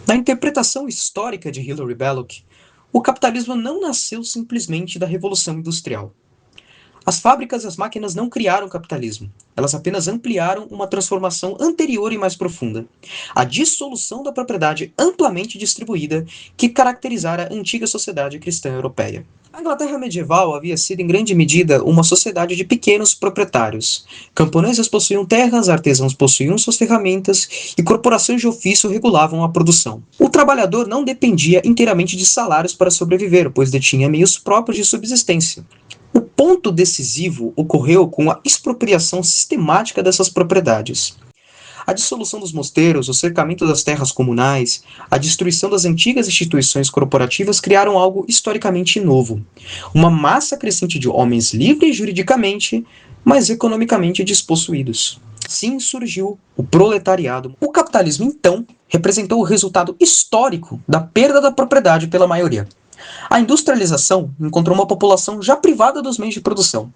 Na interpretação histórica de Hilary Belloc, o capitalismo não nasceu simplesmente da Revolução Industrial. As fábricas e as máquinas não criaram o capitalismo, elas apenas ampliaram uma transformação anterior e mais profunda, a dissolução da propriedade amplamente distribuída que caracterizara a antiga sociedade cristã europeia. A Inglaterra medieval havia sido em grande medida uma sociedade de pequenos proprietários. Camponeses possuíam terras, artesãos possuíam suas ferramentas e corporações de ofício regulavam a produção. O trabalhador não dependia inteiramente de salários para sobreviver, pois detinha meios próprios de subsistência. O ponto decisivo ocorreu com a expropriação sistemática dessas propriedades. A dissolução dos mosteiros, o cercamento das terras comunais, a destruição das antigas instituições corporativas criaram algo historicamente novo. Uma massa crescente de homens livres juridicamente, mas economicamente despossuídos. Sim, surgiu o proletariado. O capitalismo, então, representou o resultado histórico da perda da propriedade pela maioria. A industrialização encontrou uma população já privada dos meios de produção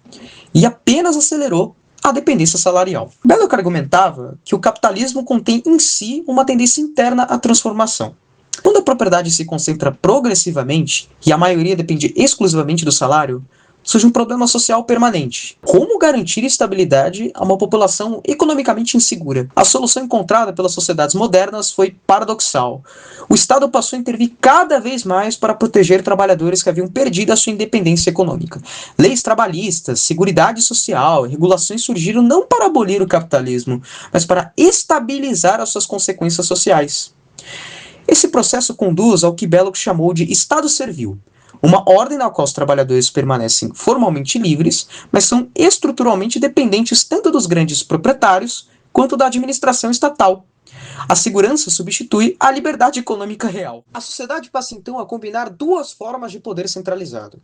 e apenas acelerou a dependência salarial. Belloc argumentava que o capitalismo contém em si uma tendência interna à transformação. Quando a propriedade se concentra progressivamente e a maioria depende exclusivamente do salário, surge um problema social permanente. Como garantir estabilidade a uma população economicamente insegura? A solução encontrada pelas sociedades modernas foi paradoxal. O Estado passou a intervir cada vez mais para proteger trabalhadores que haviam perdido a sua independência econômica. Leis trabalhistas, seguridade social e regulações surgiram não para abolir o capitalismo, mas para estabilizar as suas consequências sociais. Esse processo conduz ao que Belloc chamou de Estado servil, uma ordem na qual os trabalhadores permanecem formalmente livres, mas são estruturalmente dependentes tanto dos grandes proprietários quanto da administração estatal. A segurança substitui a liberdade econômica real. A sociedade passa então a combinar duas formas de poder centralizado: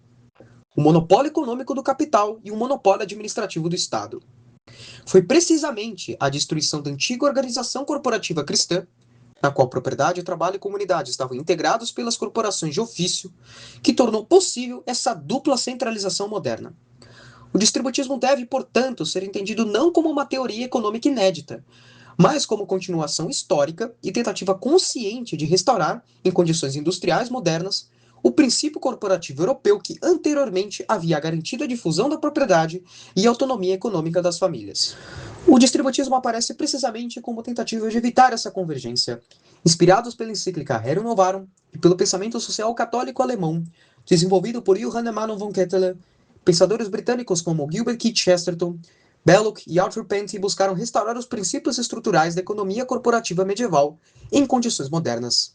o monopólio econômico do capital e o monopólio administrativo do Estado. Foi precisamente a destruição da antiga organização corporativa cristã, na qual propriedade, trabalho e comunidade estavam integrados pelas corporações de ofício, que tornou possível essa dupla centralização moderna. O distributismo deve, portanto, ser entendido não como uma teoria econômica inédita, mas como continuação histórica e tentativa consciente de restaurar, em condições industriais modernas, o princípio corporativo europeu que anteriormente havia garantido a difusão da propriedade e a autonomia econômica das famílias. O distributismo aparece precisamente como tentativa de evitar essa convergência. Inspirados pela encíclica Rerum Novarum e pelo pensamento social católico alemão, desenvolvido por Johann Emanuel von Ketteler, pensadores britânicos como Gilbert Keith Chesterton, Belloc e Arthur Penty buscaram restaurar os princípios estruturais da economia corporativa medieval em condições modernas.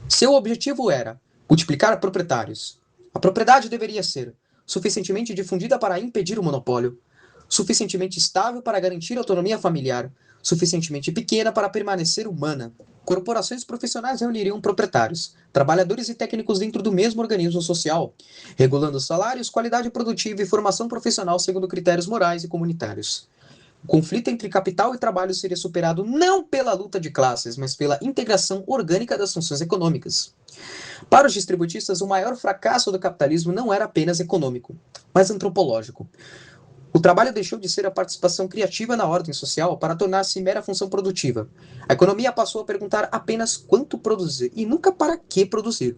Seu objetivo era multiplicar proprietários. A propriedade deveria ser suficientemente difundida para impedir o monopólio, suficientemente estável para garantir autonomia familiar, suficientemente pequena para permanecer humana. Corporações profissionais reuniriam proprietários, trabalhadores e técnicos dentro do mesmo organismo social, regulando salários, qualidade produtiva e formação profissional segundo critérios morais e comunitários. O conflito entre capital e trabalho seria superado não pela luta de classes, mas pela integração orgânica das funções econômicas. Para os distributistas, o maior fracasso do capitalismo não era apenas econômico, mas antropológico. O trabalho deixou de ser a participação criativa na ordem social para tornar-se mera função produtiva. A economia passou a perguntar apenas quanto produzir e nunca para que produzir.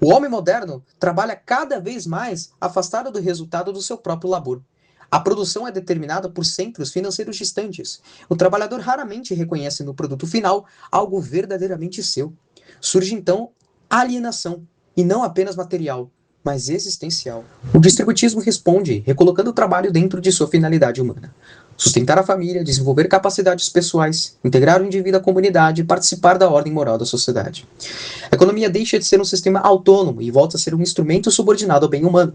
O homem moderno trabalha cada vez mais afastado do resultado do seu próprio labor. A produção é determinada por centros financeiros distantes. O trabalhador raramente reconhece no produto final algo verdadeiramente seu. Surge então a alienação, e não apenas material, mas existencial. O distributismo responde recolocando o trabalho dentro de sua finalidade humana. Sustentar a família, desenvolver capacidades pessoais, integrar o indivíduo à comunidade e participar da ordem moral da sociedade. A economia deixa de ser um sistema autônomo e volta a ser um instrumento subordinado ao bem humano.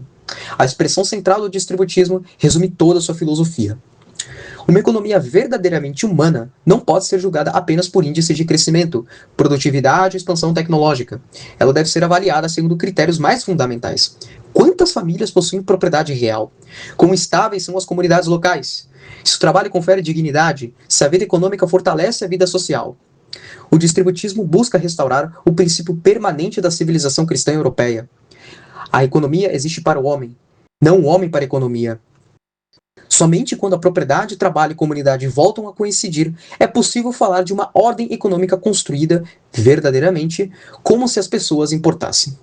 A expressão central do distributismo resume toda a sua filosofia. Uma economia verdadeiramente humana não pode ser julgada apenas por índices de crescimento, produtividade e expansão tecnológica. Ela deve ser avaliada segundo critérios mais fundamentais. Quantas famílias possuem propriedade real? Quão estáveis são as comunidades locais? Se o trabalho confere dignidade, se a vida econômica fortalece a vida social. O distributismo busca restaurar o princípio permanente da civilização cristã europeia. A economia existe para o homem, não o homem para a economia. Somente quando a propriedade, trabalho e comunidade voltam a coincidir é possível falar de uma ordem econômica construída, verdadeiramente, como se as pessoas importassem.